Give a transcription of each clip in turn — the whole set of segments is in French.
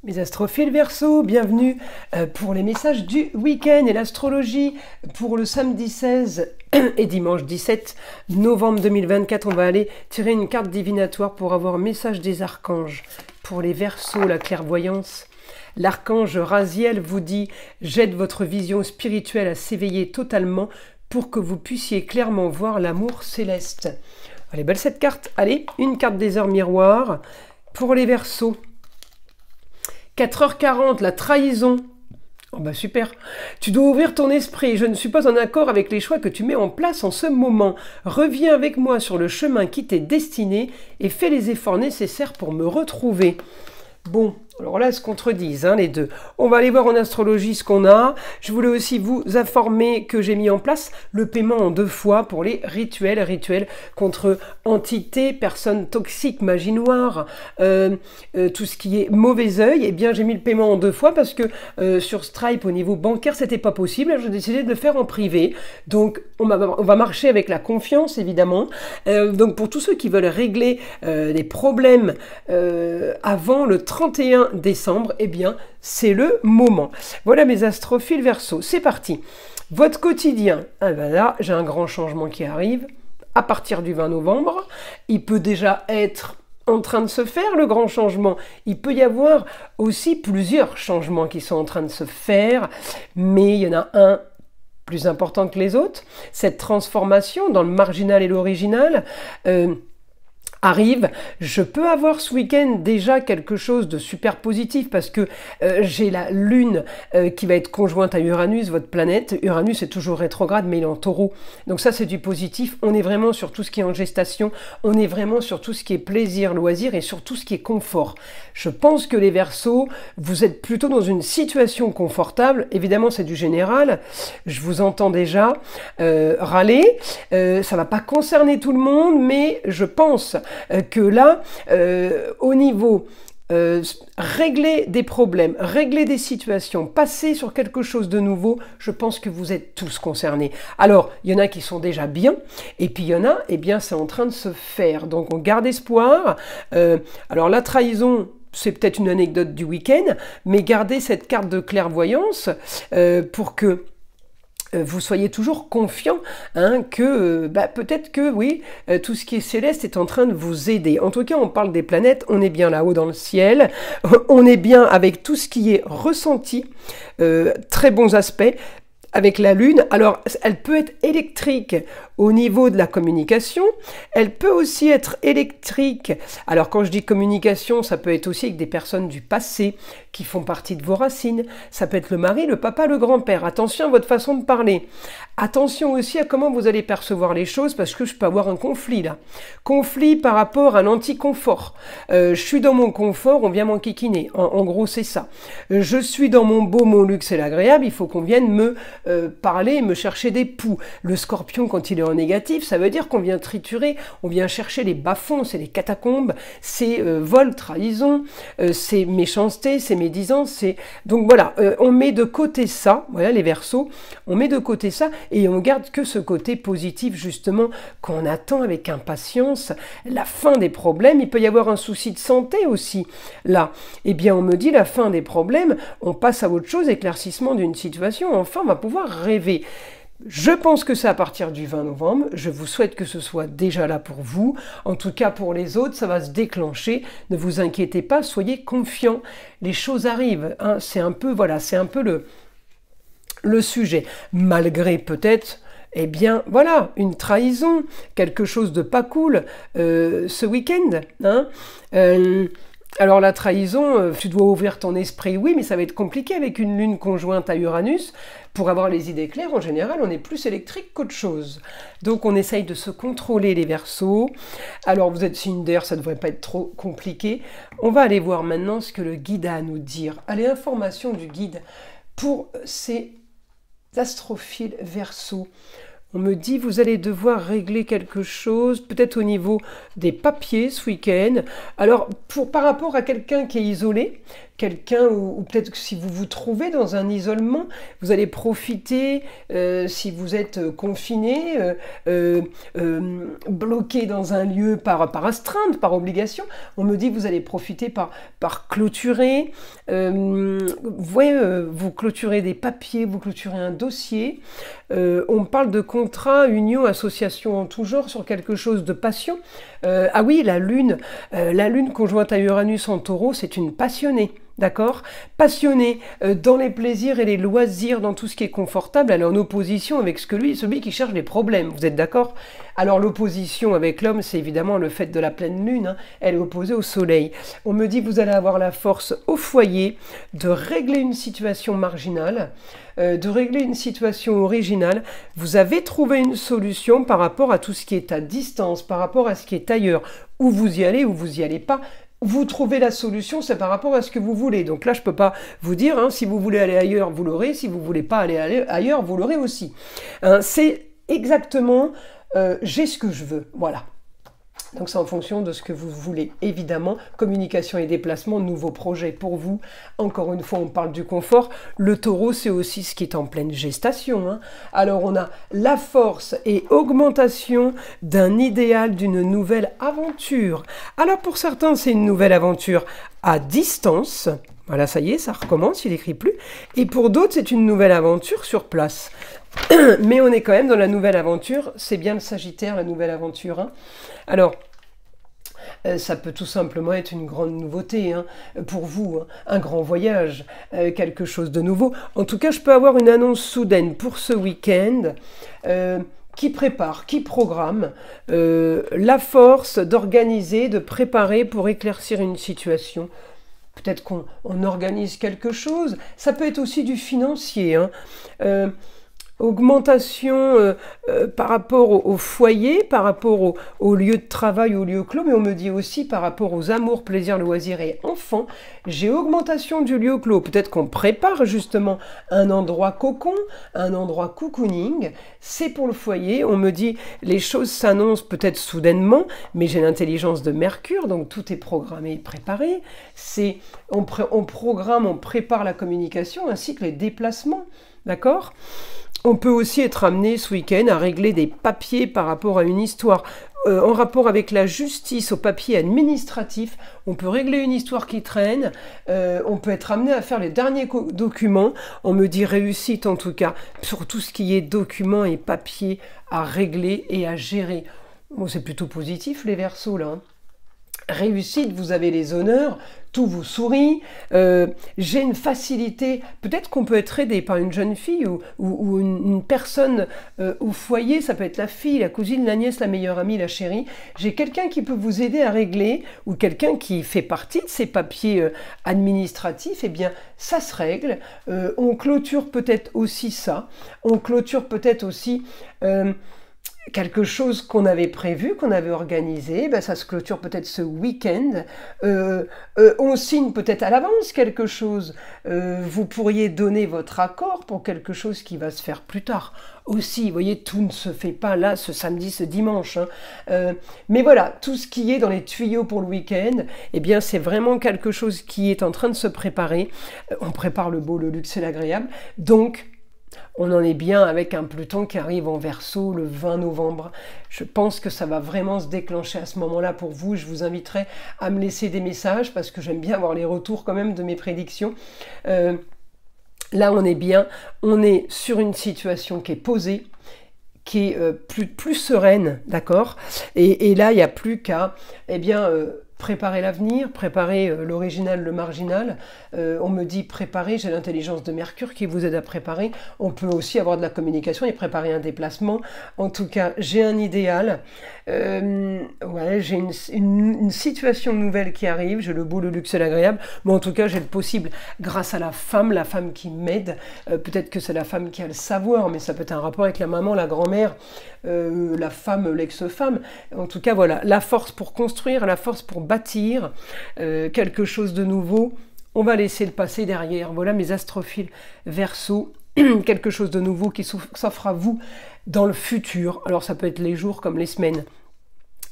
Mes astrophiles Verseau, bienvenue pour les messages du week-end et l'astrologie pour le samedi 16 et dimanche 17 novembre 2024. On va aller tirer une carte divinatoire pour avoir un message des archanges. Pour les Verseaux, la clairvoyance. L'archange Raziel vous dit « J'aide votre vision spirituelle à s'éveiller totalement pour que vous puissiez clairement voir l'amour céleste. » Elle est belle cette carte. Allez, une carte des heures miroirs pour les Verseaux. 4h40, la trahison. Oh bah super. Tu dois ouvrir ton esprit. Je ne suis pas en accord avec les choix que tu mets en place en ce moment. Reviens avec moi sur le chemin qui t'est destiné et fais les efforts nécessaires pour me retrouver. Bon, alors là, elles se contredisent, hein, les deux. On va aller voir en astrologie ce qu'on a. Je voulais aussi vous informer que j'ai mis en place le paiement en 2 fois pour les rituels. Rituels contre entités, personnes toxiques, magie noire, tout ce qui est mauvais œil. Eh bien, j'ai mis le paiement en 2 fois parce que sur Stripe, au niveau bancaire, c'était pas possible. J'ai décidé de le faire en privé. Donc, on va marcher avec la confiance, évidemment. Donc, pour tous ceux qui veulent régler des problèmes avant le 31 décembre, eh bien, c'est le moment. Voilà mes astrophiles Verseau, c'est parti. Votre quotidien, ah ben là, j'ai un grand changement qui arrive à partir du 20 novembre. Il peut déjà être en train de se faire, le grand changement. Il peut y avoir aussi plusieurs changements qui sont en train de se faire, mais il y en a un plus important que les autres. Cette transformation dans le marginal et l'original arrive. Je peux avoir ce week-end déjà quelque chose de super positif parce que j'ai la Lune qui va être conjointe à Uranus, votre planète. Uranus est toujours rétrograde, mais il est en taureau. Donc ça, c'est du positif. On est vraiment sur tout ce qui est en gestation. On est vraiment sur tout ce qui est plaisir, loisir et sur tout ce qui est confort. Je pense que les Verseaux, vous êtes plutôt dans une situation confortable. Évidemment, c'est du général. Je vous entends déjà râler. Ça va pas concerner tout le monde, mais je pense que là, au niveau régler des problèmes, régler des situations, passer sur quelque chose de nouveau, je pense que vous êtes tous concernés. Alors, il y en a qui sont déjà bien, et puis il y en a, eh bien, c'est en train de se faire. Donc, on garde espoir. Alors, la trahison, c'est peut-être une anecdote du week-end, mais gardez cette carte de clairvoyance pour que vous soyez toujours confiant hein, que peut-être que oui, tout ce qui est céleste est en train de vous aider. En tout cas, on parle des planètes, on est bien là-haut dans le ciel, on est bien avec tout ce qui est ressenti, très bons aspects. Avec la Lune, alors elle peut être électrique au niveau de la communication, elle peut aussi être électrique. Alors quand je dis communication, ça peut être aussi avec des personnes du passé qui font partie de vos racines. Ça peut être le mari, le papa, le grand-père. Attention à votre façon de parler. Attention aussi à comment vous allez percevoir les choses parce que je peux avoir un conflit là. Conflit par rapport à l'anti-confort. Je suis dans mon confort, on vient m'enquiquiner. En gros, c'est ça. Je suis dans mon beau, mon luxe et l'agréable, il faut qu'on vienne me parler, me chercher des poux. Le scorpion, quand il est en négatif, ça veut dire qu'on vient triturer, on vient chercher les bas-fonds, c'est les catacombes, c'est vol, trahison, c'est méchanceté, c'est médisance, c'est... Donc voilà, on met de côté ça, voilà les Verseaux, on met de côté ça et on garde que ce côté positif justement qu'on attend avec impatience, la fin des problèmes. Il peut y avoir un souci de santé aussi, là. Eh bien, on me dit la fin des problèmes, on passe à autre chose, éclaircissement d'une situation, enfin, on va pouvoir rêver. Je pense que c'est à partir du 20 novembre. Je vous souhaite que ce soit déjà là pour vous. En tout cas, pour les autres, ça va se déclencher. Ne vous inquiétez pas, soyez confiants. Les choses arrivent. Hein. C'est un peu, voilà, c'est un peu le sujet. Malgré peut-être... Eh bien, voilà, une trahison, quelque chose de pas cool ce week-end. Hein alors la trahison, tu dois ouvrir ton esprit, oui, mais ça va être compliqué avec une lune conjointe à Uranus. Pour avoir les idées claires, en général, on est plus électrique qu'autre chose. Donc on essaye de se contrôler les Verseaux. Alors vous êtes signe d'air, ça ne devrait pas être trop compliqué. On va aller voir maintenant ce que le guide a à nous dire. Allez, information du guide pour ces astrophiles Verseaux. On me dit, vous allez devoir régler quelque chose, peut-être au niveau des papiers ce week-end. Alors, par rapport à quelqu'un qui est isolé, quelqu'un, ou peut-être que si vous vous trouvez dans un isolement, vous allez profiter, si vous êtes confiné, bloqué dans un lieu par astreinte, par obligation, on me dit que vous allez profiter par clôturer, vous clôturez des papiers, vous clôturez un dossier. On parle de contrat, union, association en tout genre sur quelque chose de passion. Ah oui, la lune conjointe à Uranus en Taureau, c'est une passionnée. D'accord? Passionnée dans les plaisirs et les loisirs, dans tout ce qui est confortable, elle est en opposition avec celui qui cherche les problèmes. Vous êtes d'accord? Alors l'opposition avec l'homme, c'est évidemment le fait de la pleine lune, hein. Elle est opposée au soleil. On me dit que vous allez avoir la force au foyer de régler une situation marginale, de régler une situation originale. Vous avez trouvé une solution par rapport à tout ce qui est à distance, par rapport à ce qui est ailleurs, où vous y allez, où vous y allez pas. Vous trouvez la solution, c'est par rapport à ce que vous voulez. Donc là, je ne peux pas vous dire, hein, si vous voulez aller ailleurs, vous l'aurez. Si vous ne voulez pas aller ailleurs, vous l'aurez aussi. Hein, c'est exactement, j'ai ce que je veux. Voilà. Donc c'est en fonction de ce que vous voulez. Évidemment, communication et déplacement, nouveaux projets pour vous. Encore une fois, on parle du confort. Le taureau, c'est aussi ce qui est en pleine gestation, hein. Alors on a la force et augmentation d'un idéal, d'une nouvelle aventure. Alors pour certains, c'est une nouvelle aventure à distance. Voilà, ça y est, ça recommence, il n'écrit plus. Et pour d'autres, c'est une nouvelle aventure sur place. Mais on est quand même dans la nouvelle aventure. C'est bien le Sagittaire, la nouvelle aventure, hein. Alors, ça peut tout simplement être une grande nouveauté, hein, pour vous, hein, un grand voyage, quelque chose de nouveau. En tout cas, je peux avoir une annonce soudaine pour ce week-end qui prépare, qui programme la force d'organiser, de préparer pour éclaircir une situation. Peut-être qu'on organise quelque chose. Ça peut être aussi du financier, hein. Augmentation par rapport au foyer, par rapport au lieu de travail, au lieu clos, mais on me dit aussi par rapport aux amours, plaisirs, loisirs et enfants, j'ai augmentation du lieu clos. Peut-être qu'on prépare justement un endroit cocon, un endroit cocooning, c'est pour le foyer. On me dit les choses s'annoncent peut-être soudainement, mais j'ai l'intelligence de Mercure, donc tout est programmé et préparé. On programme, on prépare la communication ainsi que les déplacements, d'accord ? On peut aussi être amené ce week-end à régler des papiers par rapport à une histoire en rapport avec la justice, aux papiers administratifs. On peut régler une histoire qui traîne, on peut être amené à faire les derniers documents. On me dit réussite en tout cas sur tout ce qui est documents et papiers à régler et à gérer. Bon, c'est plutôt positif les Verseaux là, hein. Réussite, vous avez les honneurs, tout vous sourit, j'ai une facilité, peut-être qu'on peut être aidé par une jeune fille ou une personne au foyer, ça peut être la fille, la cousine, la nièce, la meilleure amie, la chérie. J'ai quelqu'un qui peut vous aider à régler ou quelqu'un qui fait partie de ces papiers administratifs, eh bien ça se règle. On clôture peut-être aussi ça, on clôture peut-être aussi quelque chose qu'on avait prévu, qu'on avait organisé, ben ça se clôture peut-être ce week-end. On signe peut-être à l'avance quelque chose. Vous pourriez donner votre accord pour quelque chose qui va se faire plus tard. Aussi, vous voyez, tout ne se fait pas là, ce samedi, ce dimanche, hein. Mais voilà, tout ce qui est dans les tuyaux pour le week-end, eh bien, c'est vraiment quelque chose qui est en train de se préparer. On prépare le beau, le luxe et l'agréable. Donc, on en est bien avec un Pluton qui arrive en Verseau le 20 novembre. Je pense que ça va vraiment se déclencher à ce moment-là pour vous. Je vous inviterai à me laisser des messages parce que j'aime bien avoir les retours quand même de mes prédictions. Là, on est bien. On est sur une situation qui est posée, qui est plus sereine, d'accord ? Et là, il n'y a plus qu'à, eh bien, préparer l'avenir, préparer l'original, le marginal. On me dit préparer, j'ai l'intelligence de Mercure qui vous aide à préparer. On peut aussi avoir de la communication et préparer un déplacement. En tout cas, j'ai un idéal. Ouais, j'ai une situation nouvelle qui arrive. J'ai le beau, le luxe et l'agréable. Mais en tout cas, j'ai le possible grâce à la femme qui m'aide. Peut-être que c'est la femme qui a le savoir, mais ça peut être un rapport avec la maman, la grand-mère, la femme, l'ex-femme. En tout cas, voilà, la force pour construire, la force pour bâtir quelque chose de nouveau. On va laisser le passé derrière. Voilà mes astrophiles Verseau. quelque chose de nouveau qui s'offre à vous dans le futur. Alors ça peut être les jours comme les semaines.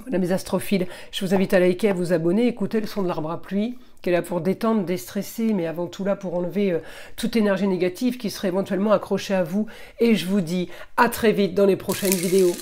Voilà mes astrophiles, je vous invite à liker, à vous abonner, écouter le son de l'arbre à pluie, qui est là pour détendre, déstresser, mais avant tout là pour enlever toute énergie négative qui serait éventuellement accrochée à vous. Et je vous dis à très vite dans les prochaines vidéos.